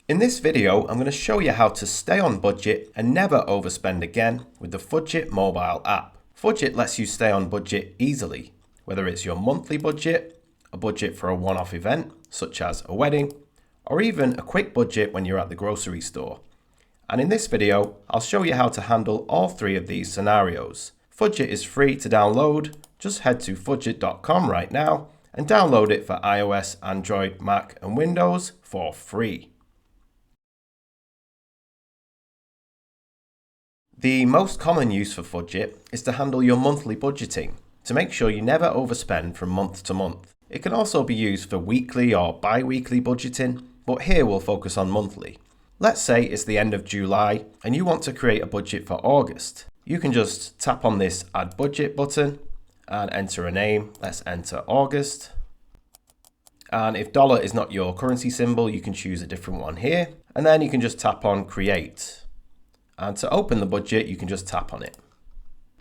In this video, I'm going to show you how to stay on budget and never overspend again with the Fudget mobile app. Fudget lets you stay on budget easily, whether it's your monthly budget, a budget for a one-off event, such as a wedding, or even a quick budget when you're at the grocery store. And in this video, I'll show you how to handle all three of these scenarios. Fudget is free to download. Just head to fudget.com right now and download it for iOS, Android, Mac, and Windows for free. The most common use for Fudget is to handle your monthly budgeting, to make sure you never overspend from month to month. It can also be used for weekly or bi-weekly budgeting, but here we'll focus on monthly. Let's say it's the end of July and you want to create a budget for August. You can just tap on this Add Budget button and enter a name. Let's enter August. And if dollar is not your currency symbol, you can choose a different one here. And then you can just tap on Create. And to open the budget, you can just tap on it.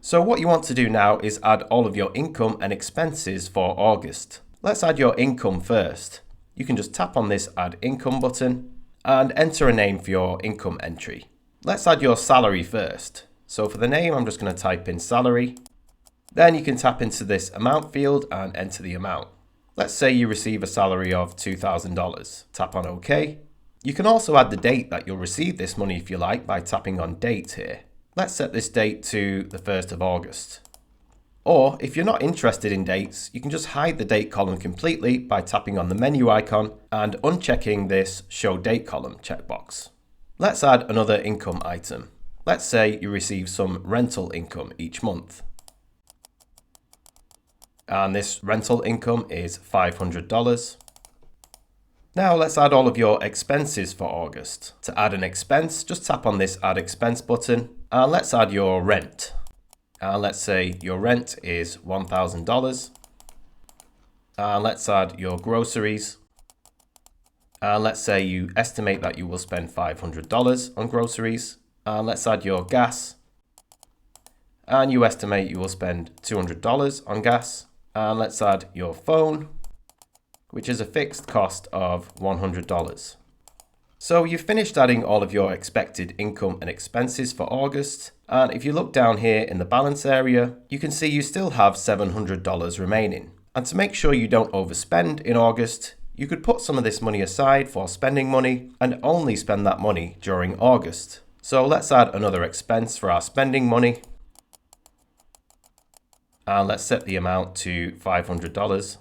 So what you want to do now is add all of your income and expenses for August. Let's add your income first. You can just tap on this Add Income button and enter a name for your income entry. Let's add your salary first. So for the name, I'm just going to type in salary. Then you can tap into this amount field and enter the amount. Let's say you receive a salary of $2,000. Tap on OK. You can also add the date that you'll receive this money if you like by tapping on Date here. Let's set this date to the 1st of August. Or if you're not interested in dates, you can just hide the date column completely by tapping on the menu icon and unchecking this Show Date column checkbox. Let's add another income item. Let's say you receive some rental income each month. And this rental income is $500. Now let's add all of your expenses for August. To add an expense, just tap on this Add Expense button and let's add your rent. And let's say your rent is $1,000. And let's add your groceries. And let's say you estimate that you will spend $500 on groceries. And let's add your gas. And you estimate you will spend $200 on gas. And let's add your phone, which is a fixed cost of $100. So you've finished adding all of your expected income and expenses for August. And if you look down here in the balance area, you can see you still have $700 remaining. And to make sure you don't overspend in August, you could put some of this money aside for spending money and only spend that money during August. So let's add another expense for our spending money. And let's set the amount to $500.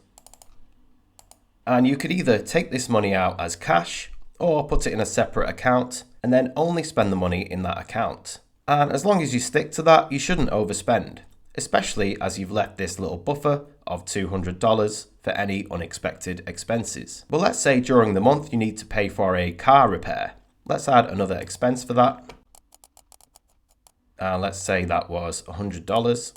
And you could either take this money out as cash or put it in a separate account and then only spend the money in that account. And as long as you stick to that, you shouldn't overspend, especially as you've left this little buffer of $200 for any unexpected expenses. But let's say during the month you need to pay for a car repair. Let's add another expense for that. And let's say that was $100.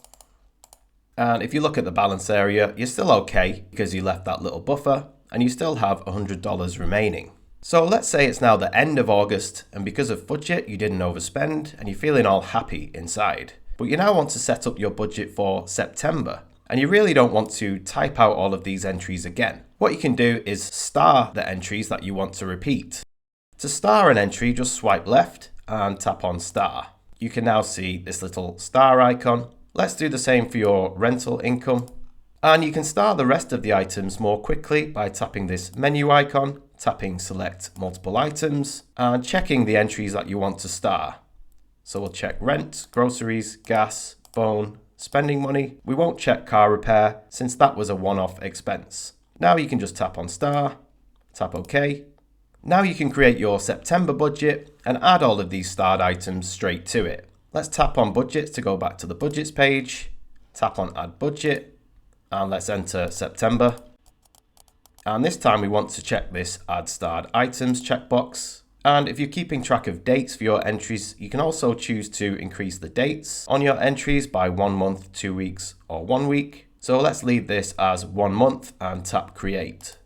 And if you look at the balance area, you're still okay because you left that little buffer and you still have $100 remaining. So let's say it's now the end of August and because of Fudget, you didn't overspend and you're feeling all happy inside. But you now want to set up your budget for September and you really don't want to type out all of these entries again. What you can do is star the entries that you want to repeat. To star an entry, just swipe left and tap on star. You can now see this little star icon. Let's do the same for your rental income. And you can star the rest of the items more quickly by tapping this menu icon, tapping select multiple items, and checking the entries that you want to star. So we'll check rent, groceries, gas, phone, spending money. We won't check car repair since that was a one-off expense. Now you can just tap on star, tap OK. Now you can create your September budget and add all of these starred items straight to it. Let's tap on budgets to go back to the budgets page, tap on add budget, and let's enter September. And this time we want to check this add starred items checkbox. And if you're keeping track of dates for your entries, you can also choose to increase the dates on your entries by 1 month, 2 weeks, or 1 week. So let's leave this as 1 month and tap create.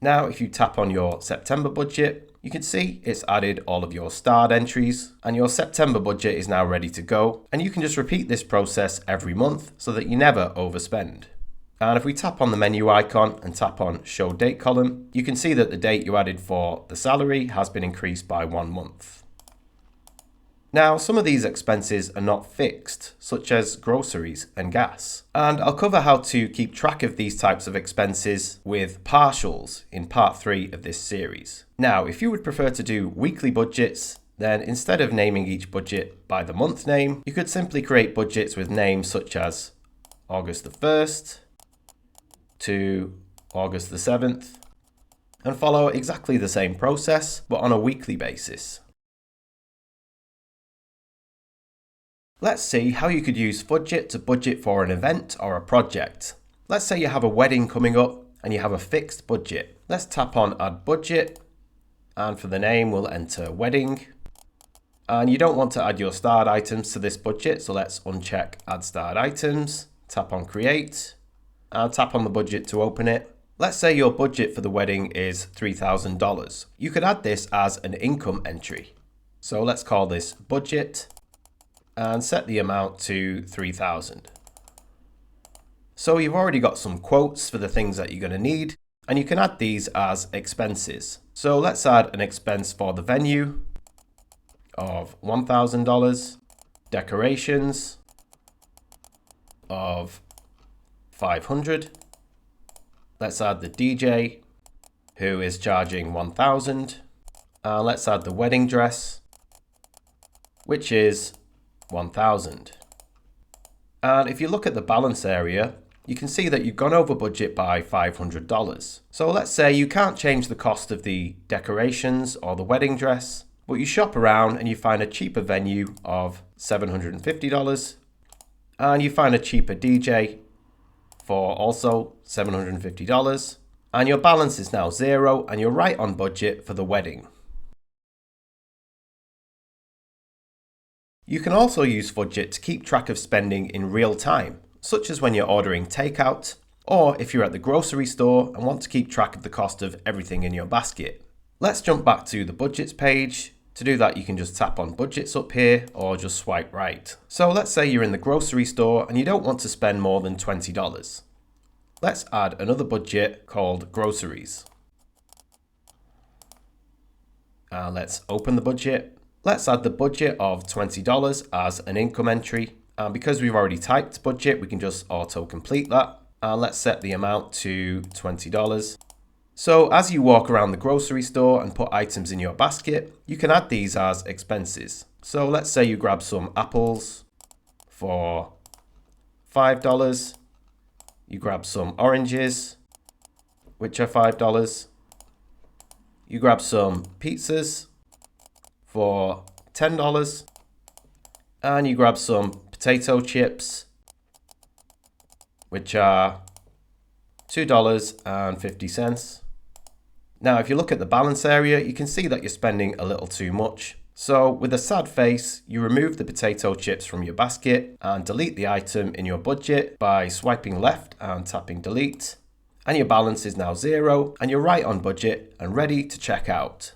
Now if you tap on your September budget, you can see it's added all of your starred entries and your September budget is now ready to go. And you can just repeat this process every month so that you never overspend. And if we tap on the menu icon and tap on Show Date column, you can see that the date you added for the salary has been increased by 1 month. Now, some of these expenses are not fixed, such as groceries and gas. And I'll cover how to keep track of these types of expenses with partials in part 3 of this series. Now, if you would prefer to do weekly budgets, then instead of naming each budget by the month name, you could simply create budgets with names such as August the 1st to August the 7th, and follow exactly the same process, but on a weekly basis. Let's see how you could use Fudget to budget for an event or a project. Let's say you have a wedding coming up and you have a fixed budget. Let's tap on Add Budget, and for the name we'll enter Wedding. And you don't want to add your starred items to this budget, so let's uncheck Add Starred Items, tap on Create, and tap on the budget to open it. Let's say your budget for the wedding is $3,000. You could add this as an income entry. So let's call this Budget and set the amount to $3,000. So you've already got some quotes for the things that you're going to need, and you can add these as expenses. So let's add an expense for the venue of $1,000, decorations of $500. Let's add the DJ, who is charging $1,000. Let's add the wedding dress, which is $1,000. And if you look at the balance area, you can see that you've gone over budget by $500. So let's say you can't change the cost of the decorations or the wedding dress, but you shop around and you find a cheaper venue of $750, and you find a cheaper DJ for also $750, and your balance is now zero and you're right on budget for the wedding. You can also use Fudget to keep track of spending in real time, such as when you're ordering takeout, or if you're at the grocery store and want to keep track of the cost of everything in your basket. Let's jump back to the budgets page. To do that, you can just tap on budgets up here or just swipe right. So let's say you're in the grocery store and you don't want to spend more than $20. Let's add another budget called groceries. Let's open the budget. Let's add the budget of $20 as an income entry. And because we've already typed budget, we can just auto complete that. Let's set the amount to $20. So as you walk around the grocery store and put items in your basket, you can add these as expenses. So let's say you grab some apples for $5. You grab some oranges, which are $5. You grab some pizzas for $10. And you grab some potato chips, which are $2.50. Now, if you look at the balance area, you can see that you're spending a little too much. So with a sad face, you remove the potato chips from your basket and delete the item in your budget by swiping left and tapping delete. And your balance is now zero and you're right on budget and ready to check out.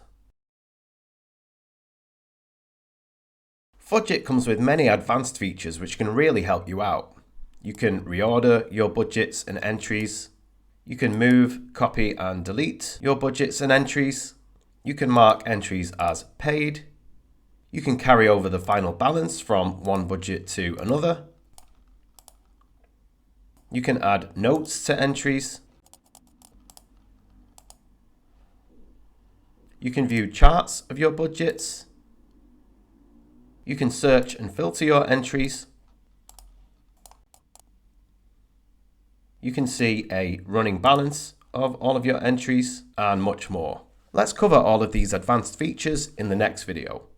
Fudget comes with many advanced features which can really help you out. You can reorder your budgets and entries. You can move, copy and delete your budgets and entries. You can mark entries as paid. You can carry over the final balance from one budget to another. You can add notes to entries. You can view charts of your budgets. You can search and filter your entries. You can see a running balance of all of your entries and much more. Let's cover all of these advanced features in the next video.